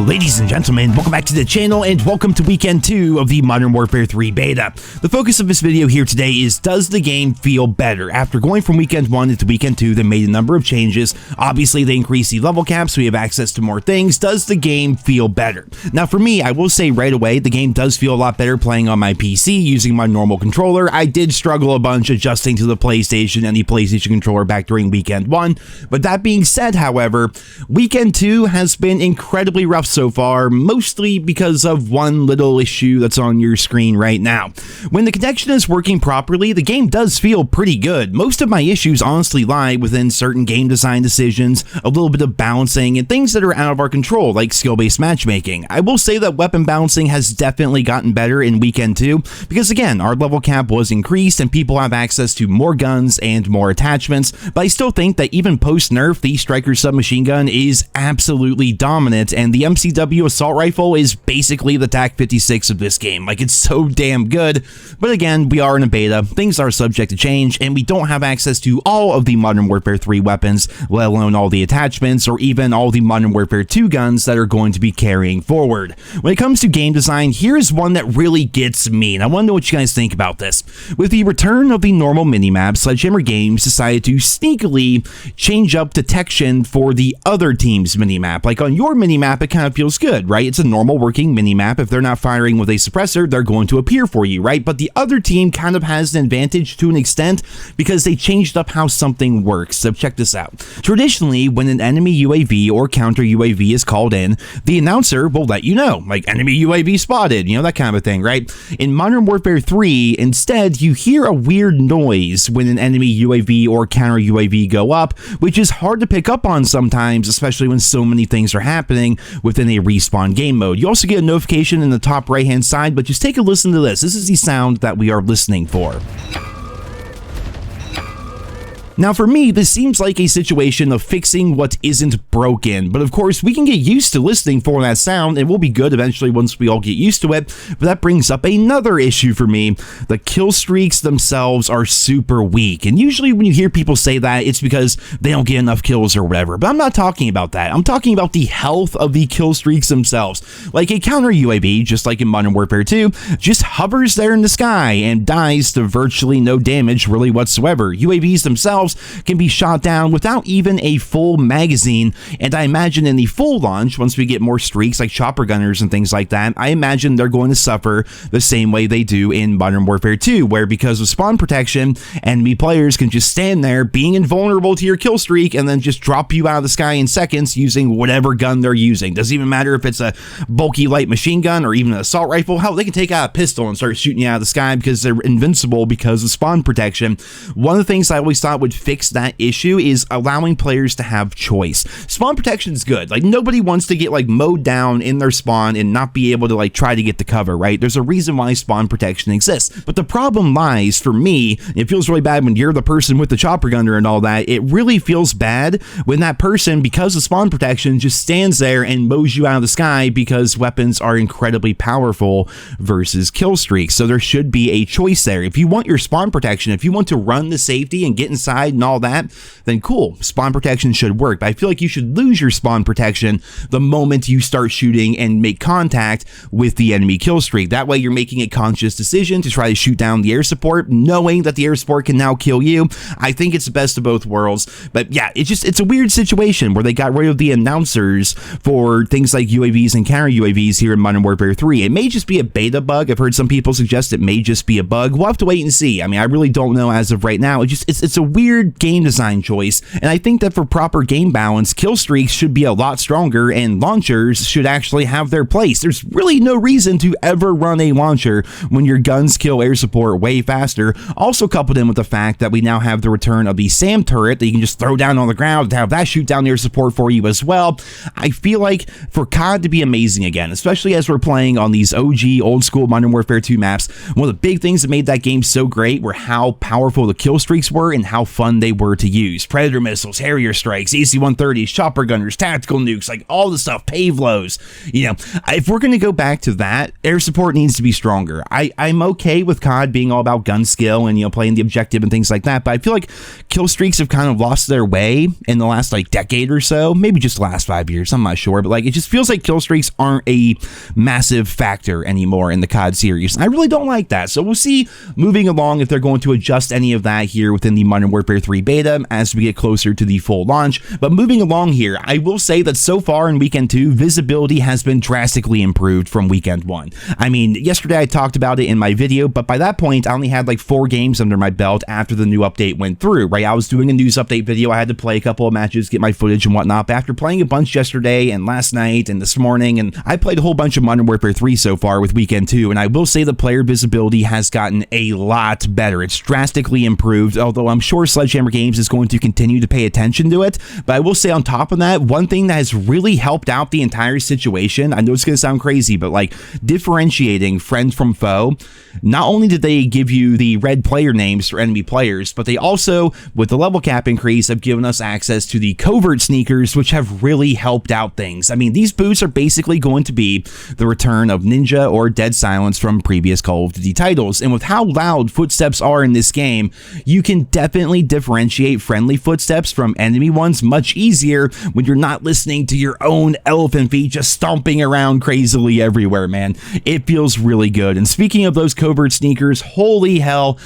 Ladies and gentlemen, welcome back to the channel and welcome to weekend 2 of the Modern Warfare 3 beta. The focus of this video here today is, does the game feel better? After going from weekend 1 into weekend 2, they made a number of changes. Obviously, they increased the level cap, so we have access to more things. Does the game feel better? Now, for me, I will say right away, the game does feel a lot better playing on my PC using my normal controller. I did struggle a bunch adjusting to the PlayStation and the PlayStation controller back during weekend 1. But that being said, however, weekend 2 has been incredibly rough so far, mostly because of one little issue that's on your screen right now. When the connection is working properly, the game does feel pretty good. Most of my issues honestly lie within certain game design decisions, a little bit of balancing, and things that are out of our control, like skill-based matchmaking. I will say that weapon balancing has definitely gotten better in weekend 2, because again, our level cap was increased and people have access to more guns and more attachments, but I still think that even post-nerf, the Striker submachine gun is absolutely dominant, and the MW3's assault rifle is basically the TAC-56 of this game. Like, it's so damn good. But again, we are in a beta, things are subject to change, and we don't have access to all of the Modern Warfare 3 weapons, let alone all the attachments, or even all the Modern Warfare 2 guns that are going to be carrying forward. When it comes to game design, here's one that really gets me, and I want to know what you guys think about this. With the return of the normal minimap, Sledgehammer Games decided to sneakily change up detection for the other team's minimap. Like, on your minimap, it kind of feels good, right? It's a normal working minimap. If they're not firing with a suppressor, they're going to appear for you, right? But the other team kind of has an advantage to an extent because they changed up how something works. So check this out. Traditionally, when an enemy UAV or counter UAV is called in, the announcer will let you know, like, enemy UAV spotted, you know, that kind of thing, right? In Modern Warfare 3, instead, you hear a weird noise when an enemy UAV or counter UAV go up, which is hard to pick up on sometimes, especially when so many things are happening within a respawn game mode. You also get a notification in the top right hand side, but just take a listen to this. This is the sound that we are listening for. Now, for me, this seems like a situation of fixing what isn't broken, but of course, we can get used to listening for that sound, and we'll be good eventually once we all get used to it, but that brings up another issue for me. The kill streaks themselves are super weak, and usually when you hear people say that, it's because they don't get enough kills or whatever, but I'm not talking about that. I'm talking about the health of the kill streaks themselves. Like, a counter UAV, just like in Modern Warfare 2, just hovers there in the sky and dies to virtually no damage really whatsoever. UAVs themselves can be shot down without even a full magazine, and I imagine in the full launch, once we get more streaks like chopper gunners and things like that, I imagine they're going to suffer the same way they do in Modern Warfare 2, where because of spawn protection, enemy players can just stand there being invulnerable to your kill streak and then just drop you out of the sky in seconds using whatever gun they're using. Doesn't even matter if it's a bulky light machine gun or even an assault rifle. Hell, they can take out a pistol and start shooting you out of the sky because they're invincible because of spawn protection. One of the things I always thought would fix that issue is allowing players to have choice. Spawn protection is good. Like, nobody wants to get like mowed down in their spawn and not be able to like try to get the cover, right? There's a reason why spawn protection exists. But the problem lies, for me, it feels really bad when you're the person with the chopper gunner and all that. It really feels bad when that person, because of spawn protection, just stands there and mows you out of the sky because weapons are incredibly powerful versus kill streaks. So there should be a choice there. If you want your spawn protection, if you want to run the safety and get inside and all that, then cool, spawn protection should work. But I feel like you should lose your spawn protection the moment you start shooting and make contact with the enemy kill streak. That way you're making a conscious decision to try to shoot down the air support, knowing that the air support can now kill you. I think it's the best of both worlds. But yeah, it's a weird situation where they got rid of the announcers for things like UAVs and counter UAVs here in Modern Warfare 3. It may just be a beta bug. I've heard some people suggest it may just be a bug. We'll have to wait and see. I mean, I really don't know as of right now. It's a weird game design choice, and I think that for proper game balance, kill streaks should be a lot stronger and launchers should actually have their place. There's really no reason to ever run a launcher when your guns kill air support way faster. Also coupled in with the fact that we now have the return of the SAM turret that you can just throw down on the ground to have that shoot down air support for you as well. I feel like for COD to be amazing again, especially as we're playing on these OG old school Modern Warfare 2 maps, one of the big things that made that game so great were how powerful the kill streaks were and how fun they were to use. Predator missiles, Harrier strikes, AC-130s, chopper gunners, tactical nukes, like all the stuff, Pavlos. You know, if we're going to go back to that, air support needs to be stronger. I'm okay with COD being all about gun skill and, you know, playing the objective and things like that, but I feel like Killstreaks have kind of lost their way in the last like decade or so, maybe just the last 5 years, I'm not sure, but like it just feels like Killstreaks aren't a massive factor anymore in the COD series. I really don't like that, so we'll see moving along if they're going to adjust any of that here within the Modern Warfare 3 beta as we get closer to the full launch. But moving along here, I will say that so far in Weekend 2, visibility has been drastically improved from Weekend 1. I mean, yesterday I talked about it in my video, but by that point I only had like 4 games under my belt after the new update went through, right? I was doing a news update video, I had to play a couple of matches, get my footage and whatnot, but after playing a bunch yesterday and last night and this morning, and I played a whole bunch of Modern Warfare 3 so far with Weekend 2, and I will say the player visibility has gotten a lot better. It's drastically improved, although I'm sure Sledgehammer Games is going to continue to pay attention to it. But I will say on top of that, one thing that has really helped out the entire situation, I know it's going to sound crazy, but like differentiating friend from foe, not only did they give you the red player names for enemy players, but they also, with the level cap increase, have given us access to the covert sneakers, which have really helped out things. I mean, these boots are basically going to be the return of Ninja or Dead Silence from previous Call of Duty titles, and with how loud footsteps are in this game, you can definitely differentiate friendly footsteps from enemy ones much easier when you're not listening to your own elephant feet just stomping around crazily everywhere, man. It feels really good. And speaking of those covert sneakers, holy hell,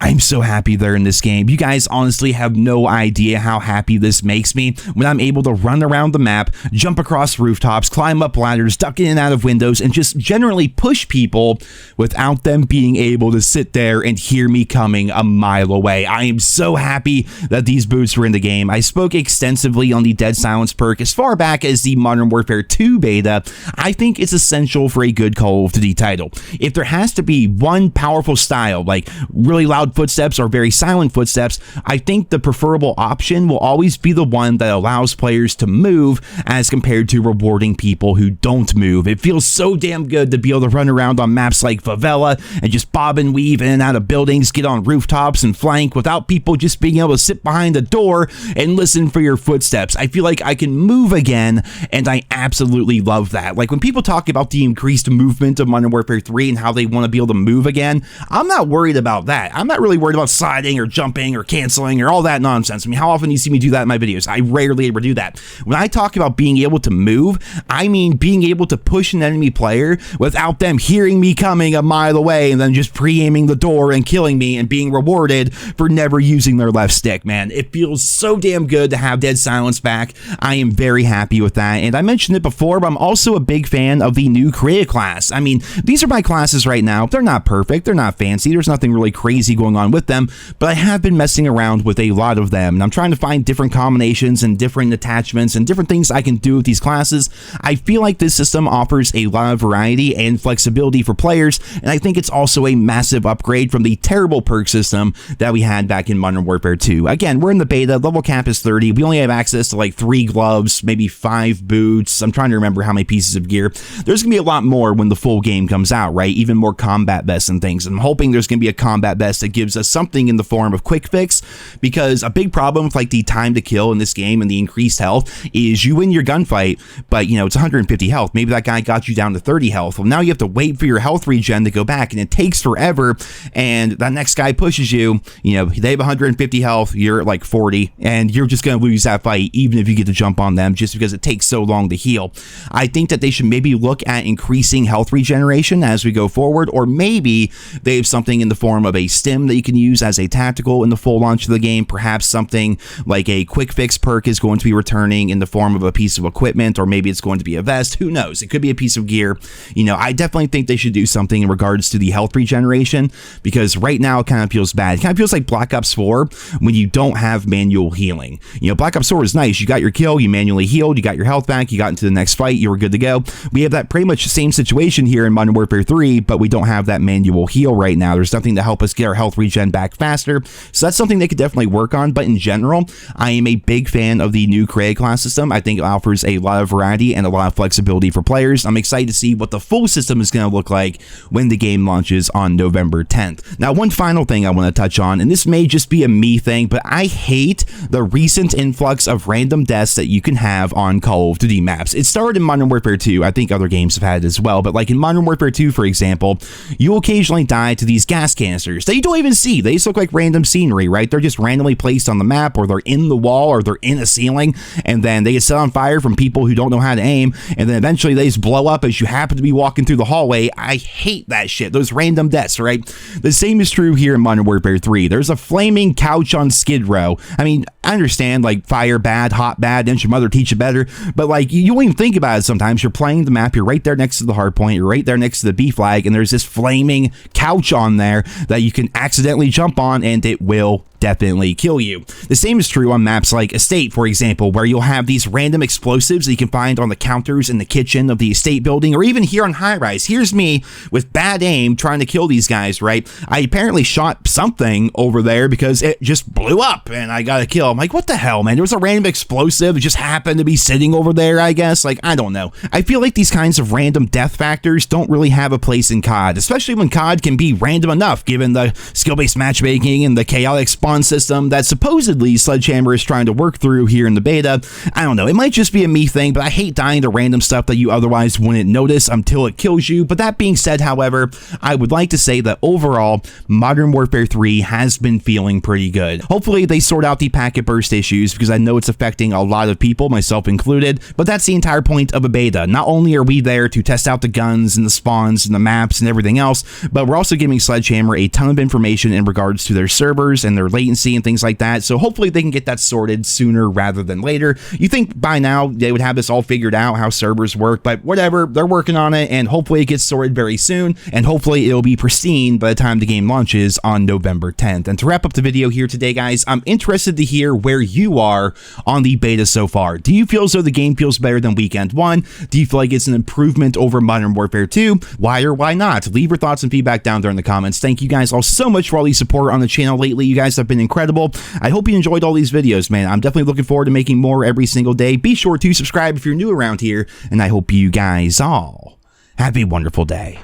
I'm so happy they're in this game. You guys honestly have no idea how happy this makes me when I'm able to run around the map, jump across rooftops, climb up ladders, duck in and out of windows, and just generally push people without them being able to sit there and hear me coming a mile away. I am so happy that these boots were in the game. I spoke extensively on the Dead Silence perk as far back as the Modern Warfare 2 beta. I think it's essential for a good Call of Duty title. If there has to be one powerful style, like really loud footsteps or very silent footsteps, I think the preferable option will always be the one that allows players to move as compared to rewarding people who don't move. It feels so damn good to be able to run around on maps like Favela and just bob and weave in and out of buildings, get on rooftops and flank without people just being able to sit behind a door and listen for your footsteps. I feel like I can move again, and I absolutely love that. Like when people talk about the increased movement of Modern Warfare 3 and how they want to be able to move again, I'm not worried about that. I'm not really worried about sliding or jumping or canceling or all that nonsense. I mean, how often do you see me do that in my videos? I rarely ever do that. When I talk about being able to move, I mean being able to push an enemy player without them hearing me coming a mile away and then just pre-aiming the door and killing me and being rewarded for never using their left stick, man. It feels so damn good to have Dead Silence back. I am very happy with that. And I mentioned it before, but I'm also a big fan of the new Korea class. I mean, these are my classes right now. They're not perfect. They're not fancy. There's nothing really crazy going on with them, but I have been messing around with a lot of them, and I'm trying to find different combinations and different attachments and different things I can do with these classes. I feel like this system offers a lot of variety and flexibility for players, and I think it's also a massive upgrade from the terrible perk system that we had back in Modern Warfare 2. Again, we're in the beta, level cap is 30, we only have access to like 3 gloves, maybe 5 boots, I'm trying to remember how many pieces of gear. There's gonna be a lot more when the full game comes out, right? Even more combat vests and things. I'm hoping there's gonna be a combat vest that gives us something in the form of quick fix, because a big problem with like the time to kill in this game and the increased health is you win your gunfight, but you know, it's 150 health. Maybe that guy got you down to 30 health. Well, now you have to wait for your health regen to go back, and it takes forever, and that next guy pushes you, you know, they have 150 health, you're at like 40, and you're just going to lose that fight even if you get to jump on them just because it takes so long to heal. I think that they should maybe look at increasing health regeneration as we go forward, or maybe they have something in the form of a stim that you can use as a tactical in the full launch of the game. Perhaps something like a quick fix perk is going to be returning in the form of a piece of equipment, or maybe it's going to be a vest. Who knows? It could be a piece of gear. You know, I definitely think they should do something in regards to the health regeneration, because right now it kind of feels bad. It kind of feels like Black Ops 4 when you don't have manual healing. You know, Black Ops 4 is nice. You got your kill, you manually healed, you got your health back, you got into the next fight, you were good to go. We have that pretty much the same situation here in Modern Warfare 3, but we don't have that manual heal right now. There's nothing to help us get our health health regen back faster. So that's something they could definitely work on. But in general, I am a big fan of the new create class system. I think it offers a lot of variety and a lot of flexibility for players. I'm excited to see what the full system is going to look like when the game launches on November 10th. Now, one final thing I want to touch on, and this may just be a me thing, but I hate the recent influx of random deaths that you can have on Call of Duty maps. It started in Modern Warfare 2. I think other games have had it as well, but like in Modern Warfare 2, for example, you occasionally die to these gas canisters that you don't even see. They just look like random scenery, right? They're just randomly placed on the map, or they're in the wall, or they're in a ceiling, and then they get set on fire from people who don't know how to aim, and then eventually they just blow up as you happen to be walking through the hallway. I hate that shit. Those random deaths, right? The same is true here in Modern Warfare 3. There's a flaming couch on Skid Row. I mean, I understand, like, fire bad, hot bad, didn't your mother teach you better? But, like, you don't even think about it sometimes. You're playing the map, you're right there next to the hard point, you're right there next to the B flag, and there's this flaming couch on there that you can accidentally jump on, and it will definitely kill you. The same is true on maps like Estate, for example, where you'll have these random explosives that you can find on the counters in the kitchen of the estate building, or even here on High Rise. Here's me with bad aim trying to kill these guys, right? I apparently shot something over there because it just blew up and I got a kill. I'm like, what the hell, man? There was a random explosive. It just happened to be sitting over there, I guess. Like, I don't know. I feel like these kinds of random death factors don't really have a place in COD, especially when COD can be random enough given the skill-based matchmaking and the chaotic spawn system that supposedly Sledgehammer is trying to work through here in the beta. I don't know, it might just be a me thing, but I hate dying to random stuff that you otherwise wouldn't notice until it kills you. But that being said, however, I would like to say that overall, Modern Warfare 3 has been feeling pretty good. Hopefully they sort out the packet burst issues, because I know it's affecting a lot of people, myself included, but that's the entire point of a beta. Not only are we there to test out the guns and the spawns and the maps and everything else, but we're also giving Sledgehammer a ton of information in regards to their servers and their latency and things like that. So hopefully they can get that sorted sooner rather than later. You think by now they would have this all figured out, how servers work, but whatever, they're working on it, and hopefully it gets sorted very soon, and hopefully it'll be pristine by the time the game launches on November 10th. And to wrap up the video here today, guys, I'm interested to hear where you are on the beta so far. Do you feel as though the game feels better than Weekend 1? Do you feel like it's an improvement over Modern Warfare 2? Why or why not? Leave your thoughts and feedback down there in the comments. Thank you guys all so much for all the support on the channel lately. You guys have been incredible. I hope you enjoyed all these videos, man. I'm definitely looking forward to making more every single day. Be sure to subscribe if you're new around here, and I hope you guys all have a wonderful day.